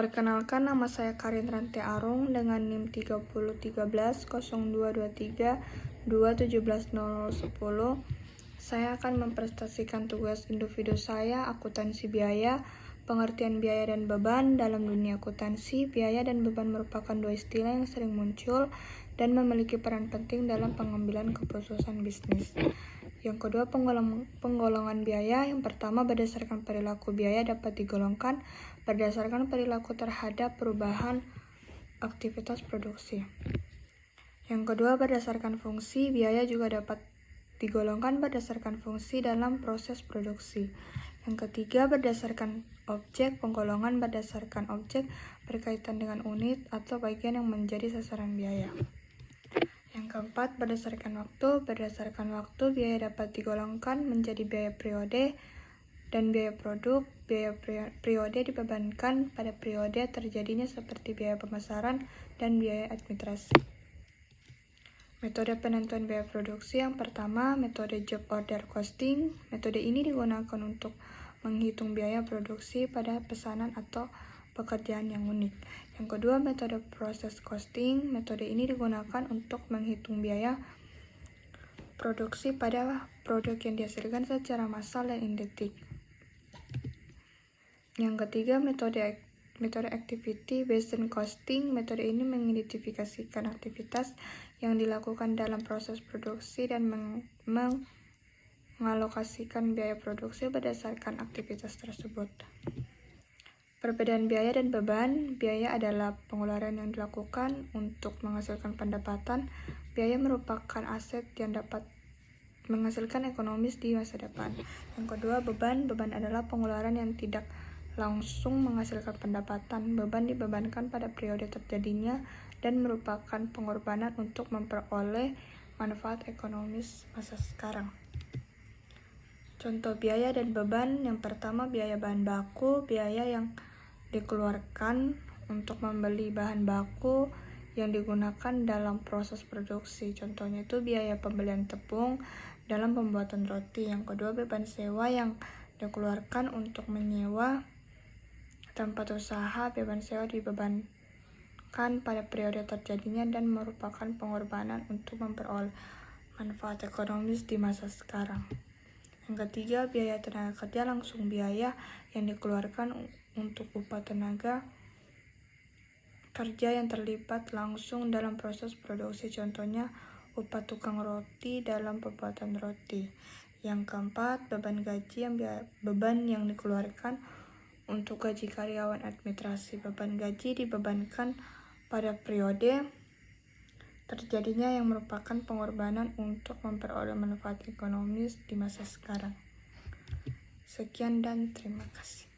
Perkenalkan, nama saya Karin Rante Arung dengan NIM 30130223270010. Saya akan mempresentasikan tugas individu saya, akuntansi biaya, pengertian biaya dan beban. Dalam dunia akuntansi, biaya dan beban merupakan dua istilah yang sering muncul dan memiliki peran penting dalam pengambilan keputusan bisnis. Yang kedua, penggolongan biaya. Yang pertama, berdasarkan perilaku biaya dapat digolongkan berdasarkan perilaku terhadap perubahan aktivitas produksi. Yang kedua, berdasarkan fungsi. Biaya juga dapat digolongkan berdasarkan fungsi dalam proses produksi. Yang ketiga, berdasarkan objek. Penggolongan berdasarkan objek berkaitan dengan unit atau bagian yang menjadi sasaran biaya. Yang keempat, berdasarkan waktu. Berdasarkan waktu, biaya dapat digolongkan menjadi biaya periode dan biaya produk. Biaya periode dibebankan pada periode terjadinya seperti biaya pemasaran dan biaya administrasi. Metode penentuan biaya produksi. Yang pertama, metode job order costing. Metode ini digunakan untuk menghitung biaya produksi pada pesanan atau pekerjaan yang unik. Yang kedua, metode process costing. Metode ini digunakan untuk menghitung biaya produksi pada produk yang dihasilkan secara massal dan identik. Yang ketiga, metode activity based costing. Metode ini mengidentifikasikan aktivitas yang dilakukan dalam proses produksi dan mengalokasikan biaya produksi berdasarkan aktivitas tersebut. Perbedaan biaya dan beban. Biaya adalah pengeluaran yang dilakukan untuk menghasilkan pendapatan. Biaya merupakan aset yang dapat menghasilkan ekonomis di masa depan. Yang kedua, beban. Beban adalah pengeluaran yang tidak langsung menghasilkan pendapatan. Beban dibebankan pada periode terjadinya dan merupakan pengorbanan untuk memperoleh manfaat ekonomis masa sekarang. Contoh biaya dan beban. Yang pertama, biaya bahan baku. Biaya yang dikeluarkan untuk membeli bahan baku yang digunakan dalam proses produksi. Contohnya itu biaya pembelian tepung dalam pembuatan roti. Yang kedua, beban sewa yang dikeluarkan untuk menyewa tempat usaha. Beban sewa dibebankan pada periode terjadinya dan merupakan pengorbanan untuk memperoleh manfaat ekonomis di masa sekarang. Yang ketiga, biaya tenaga kerja langsung. Biaya yang dikeluarkan untuk upah tenaga kerja yang terlibat langsung dalam proses produksi. Contohnya, upah tukang roti dalam pembuatan roti. Yang keempat, beban gaji. Beban yang dikeluarkan untuk gaji karyawan administrasi. Beban gaji dibebankan pada periode terjadinya yang merupakan pengorbanan untuk memperoleh manfaat ekonomis di masa sekarang. Sekian dan terima kasih.